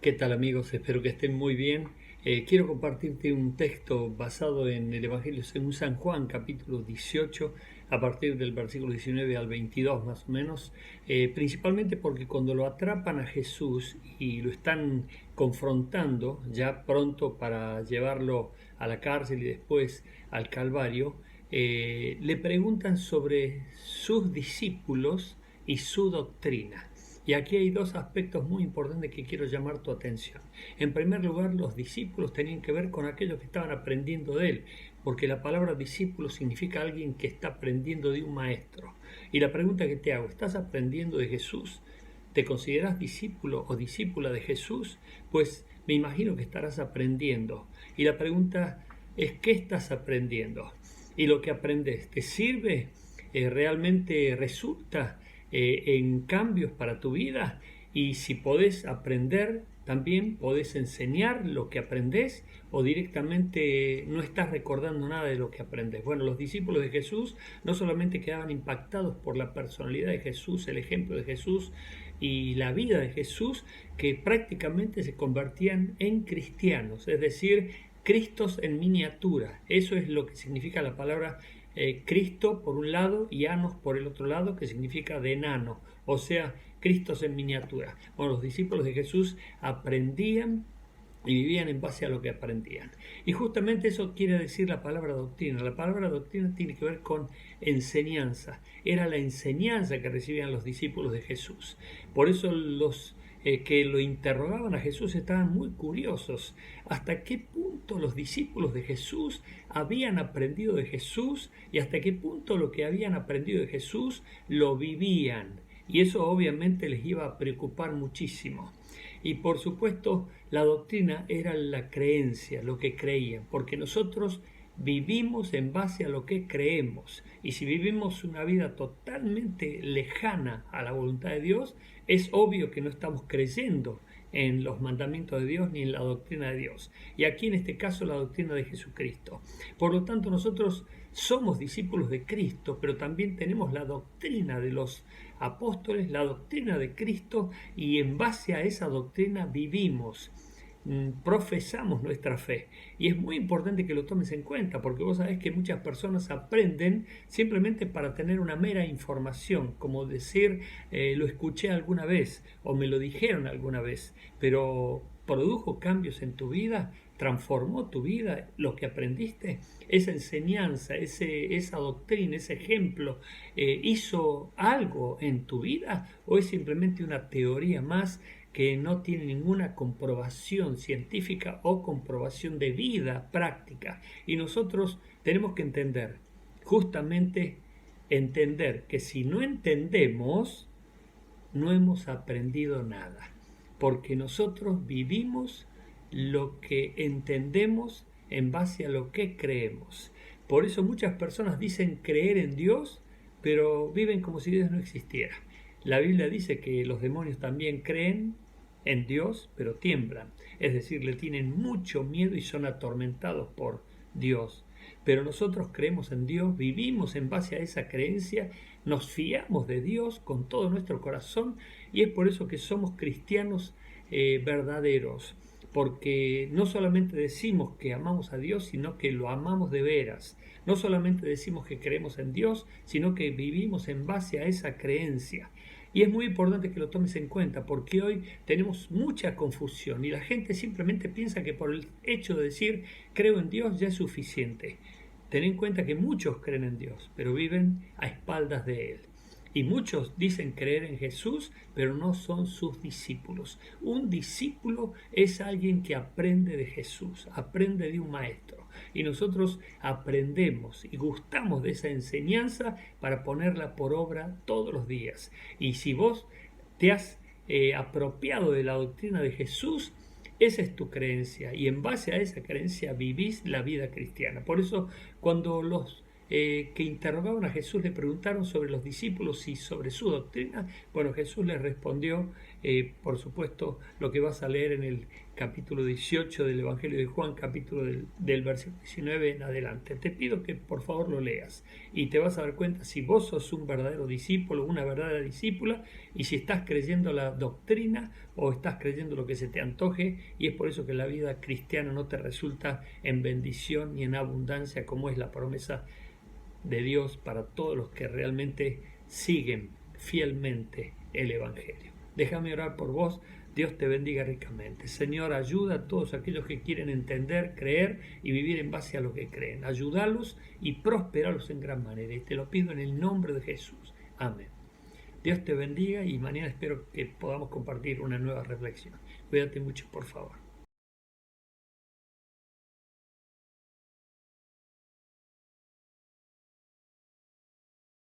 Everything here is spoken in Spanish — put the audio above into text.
¿Qué tal amigos? Espero que estén muy bien. Quiero compartirte un texto basado en el Evangelio según San Juan, capítulo 18, a partir del versículo 19 al 22 más o menos, principalmente porque cuando lo atrapan a Jesús y lo están confrontando ya pronto para llevarlo a la cárcel y después al Calvario, le preguntan sobre sus discípulos y su doctrina. Y aquí hay dos aspectos muy importantes que quiero llamar tu atención. En primer lugar, los discípulos tenían que ver con aquellos que estaban aprendiendo de él, porque la palabra discípulo significa alguien que está aprendiendo de un maestro. Y la pregunta que te hago, ¿estás aprendiendo de Jesús? ¿Te consideras discípulo o discípula de Jesús? Pues me imagino que estarás aprendiendo. Y la pregunta es, ¿qué estás aprendiendo? ¿Y lo que aprendes te sirve? ¿Realmente resulta en cambios para tu vida? Y si podés aprender, también podés enseñar lo que aprendés, o directamente no estás recordando nada de lo que aprendes. Bueno, los discípulos de Jesús no solamente quedaban impactados por la personalidad de Jesús, el ejemplo de Jesús y la vida de Jesús, que prácticamente se convertían en cristianos, es decir, Cristos en miniatura. Eso es lo que significa la palabra Cristo por un lado y Anos por el otro lado, que significa de enano, o sea, Cristos en miniatura. Bueno, los discípulos de Jesús aprendían y vivían en base a lo que aprendían. Y justamente eso quiere decir la palabra doctrina. La palabra doctrina tiene que ver con enseñanza. Era la enseñanza que recibían los discípulos de Jesús. Por eso los que lo interrogaban a Jesús estaban muy curiosos. ¿Hasta qué punto los discípulos de Jesús habían aprendido de Jesús y hasta qué punto lo que habían aprendido de Jesús lo vivían? Y eso obviamente les iba a preocupar muchísimo. Y por supuesto, la doctrina era la creencia, lo que creían, porque nosotros vivimos en base a lo que creemos. Y si vivimos una vida totalmente lejana a la voluntad de Dios, es obvio que no estamos creyendo en los mandamientos de Dios ni en la doctrina de Dios. Y aquí en este caso la doctrina de Jesucristo. Por lo tanto, nosotros somos discípulos de Cristo, pero también tenemos la doctrina de los apóstoles, la doctrina de Cristo, y en base a esa doctrina vivimos, profesamos nuestra fe. Y es muy importante que lo tomes en cuenta, porque vos sabés que muchas personas aprenden simplemente para tener una mera información, como decir, lo escuché alguna vez o me lo dijeron alguna vez, pero ¿produjo cambios en tu vida? ¿Transformó tu vida lo que aprendiste? Esa enseñanza, esa doctrina, ese ejemplo, ¿hizo algo en tu vida o es simplemente una teoría más que no tiene ninguna comprobación científica o comprobación de vida práctica? Y nosotros tenemos que justamente entender que si no entendemos, no hemos aprendido nada, porque nosotros vivimos lo que entendemos en base a lo que creemos. Por eso muchas personas dicen creer en Dios, pero viven como si Dios no existiera. La Biblia dice que los demonios también creen en Dios, pero tiemblan. Es decir, le tienen mucho miedo y son atormentados por Dios. Pero nosotros creemos en Dios, vivimos en base a esa creencia, nos fiamos de Dios con todo nuestro corazón y es por eso que somos cristianos verdaderos. Porque no solamente decimos que amamos a Dios, sino que lo amamos de veras. No solamente decimos que creemos en Dios, sino que vivimos en base a esa creencia. Y es muy importante que lo tomes en cuenta, porque hoy tenemos mucha confusión y la gente simplemente piensa que por el hecho de decir creo en Dios ya es suficiente. Ten en cuenta que muchos creen en Dios, pero viven a espaldas de Él. Y muchos dicen creer en Jesús, pero no son sus discípulos. Un discípulo es alguien que aprende de Jesús, aprende de un maestro. Y nosotros aprendemos y gustamos de esa enseñanza para ponerla por obra todos los días. Y si vos te has apropiado de la doctrina de Jesús, esa es tu creencia y en base a esa creencia vivís la vida cristiana. Por eso cuando los que interrogaban a Jesús le preguntaron sobre los discípulos y sobre su doctrina, bueno, Jesús les respondió por supuesto, lo que vas a leer en el capítulo 18 del Evangelio de Juan, capítulo del versículo 19 en adelante. Te pido que por favor lo leas y te vas a dar cuenta si vos sos un verdadero discípulo, una verdadera discípula, y si estás creyendo la doctrina o estás creyendo lo que se te antoje, y es por eso que la vida cristiana no te resulta en bendición ni en abundancia, como es la promesa de Dios para todos los que realmente siguen fielmente el Evangelio. Déjame orar por vos. Dios te bendiga ricamente. Señor, ayuda a todos aquellos que quieren entender, creer y vivir en base a lo que creen. Ayúdalos y prosperarlos en gran manera. Y te lo pido en el nombre de Jesús. Amén. Dios te bendiga y mañana espero que podamos compartir una nueva reflexión. Cuídate mucho, por favor.